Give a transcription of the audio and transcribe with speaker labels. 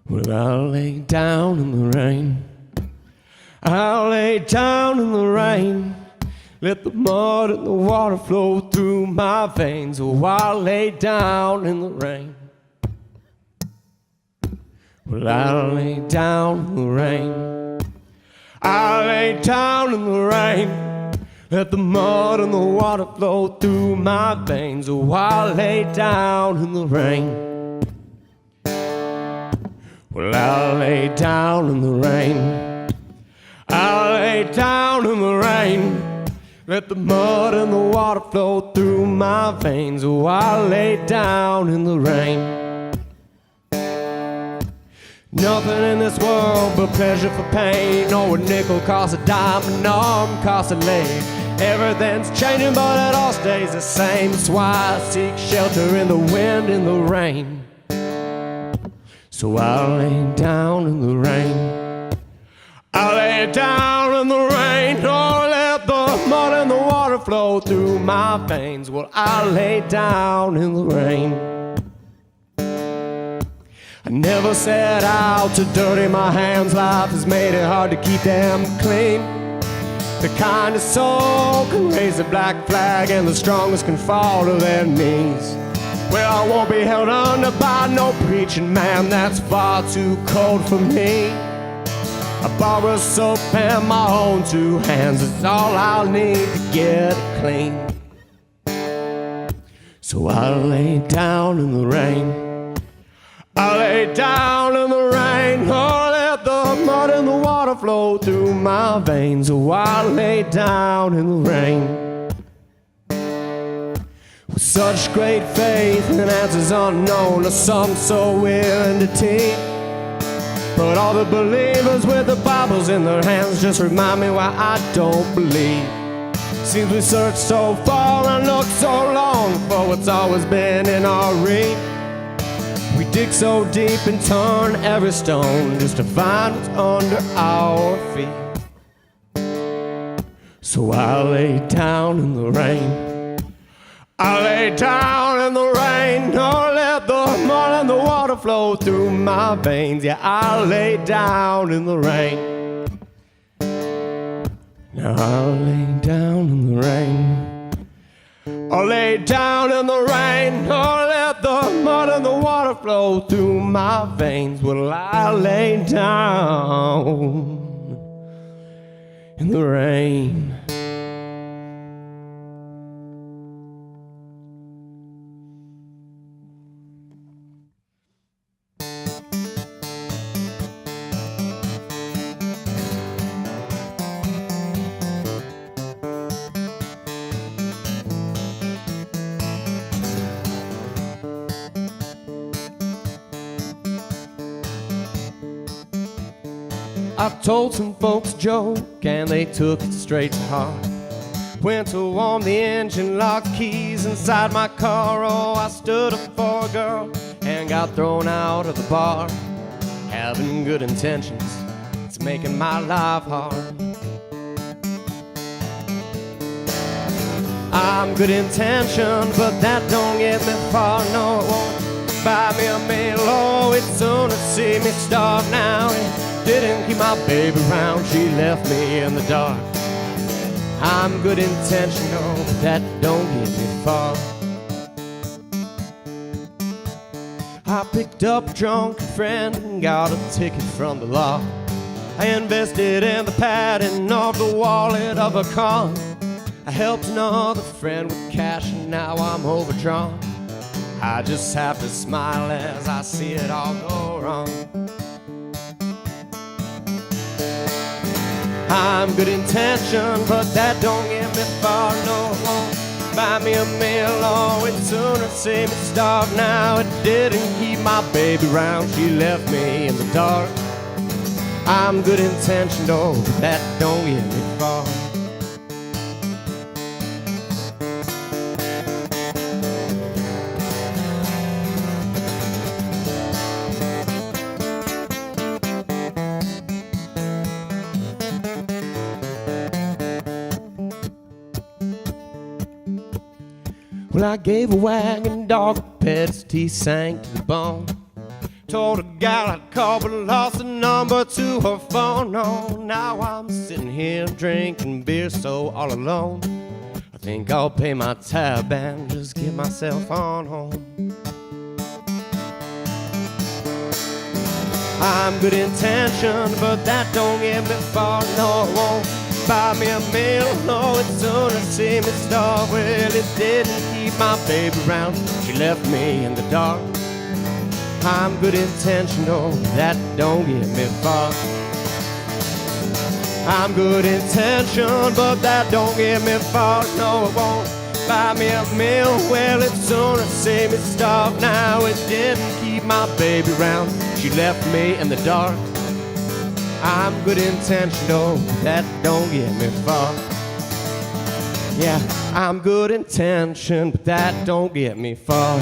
Speaker 1: Well, I'll lay down in the rain. I'll lay down in the rain. Let the mud and the water flow through my veins. Oh, I'll lay down in the rain. Well, I'll lay down in the rain. I'll lay down in the rain. Let the mud and the water flow through my veins. Oh, I'll lay down in the rain. Well, I'll lay down in the rain. I'll lay down in the rain. Let the mud and the water flow through my veins. Oh, I'll lay down in the rain. Nothing in this world but pleasure for pain. Oh, a nickel costs a dime, an arm costs a leg. Everything's changing, but it all stays the same. That's why I seek shelter in the wind, in the rain. So I'll lay down in the rain. I'll lay down in the rain. Oh, let the mud and the water flow through my veins. Well, I'll lay down in the rain. I never set out to dirty my hands. Life has made it hard to keep them clean. The kindest soul can raise a black flag, and the strongest can fall to their knees. Well, I won't be held under by no preaching man. That's far too cold for me. I borrow soap and my own two hands. It's all I'll need to get it clean. So I'll lay down in the rain. I'll lay down in the rain. Oh, let the mud and the water flow through my veins. Oh, I'll lay down in the rain. With such great faith and answers unknown, a song so willing to teach. But all the believers with the Bibles in their hands just remind me why I don't believe. Seems we search so far and look so long for what's always been in our reach. We dig so deep and turn every stone just to find what's under our feet. So I'll lay down in the rain. I'll lay down in the rain. Oh, let the mud and the water flow through my veins. Yeah, I'll lay down in the rain. Now I'll lay down in the rain. I'll lay down in the rain. Oh, let the mud and the water flow through my veins. Well, I'll lay down in the rain. I've told some folks a joke and they took it straight to heart. Went to warm the engine, locked keys inside my car. Oh, I stood up for a girl and got thrown out of the bar. Having good intentions, it's making my life hard. I'm good intention, but that don't get me far. No, it won't buy me a meal. Oh, it's soon to see me starve now. Didn't keep my baby around, she left me in the dark. I'm good intentional, but that don't get me far. I picked up a drunken friend and got a ticket from the law. I invested in the padding of the wallet of a car. I helped another friend with cash and now I'm overdrawn. I just have to smile as I see it all go wrong. I'm good intention, but that don't get me far. No, it won't buy me a meal. Oh, it sooner see me starve now. It didn't keep my baby round, she left me in the dark. I'm good intention, oh, but that don't get me far. Well, I gave a wagon dog a pet, his teeth sank to the bone. Told a gal I'd call but lost the number to her phone. Oh, now I'm sitting here drinking beer so all alone. I think I'll pay my tab and just get myself on home. I'm good intention, but that don't get me far. No, it won't buy me a meal. No, it's sooner see me starve. Well, it didn't keep my baby round. She left me in the dark. I'm good intentional, that don't get me far. I'm good intention, but that don't get me far. No, it won't buy me a meal. Well, it's sooner see me starve. Now it didn't keep my baby round. She left me in the dark. I'm good intentional, that don't get me far. Yeah, I'm good intention, but that don't get me far.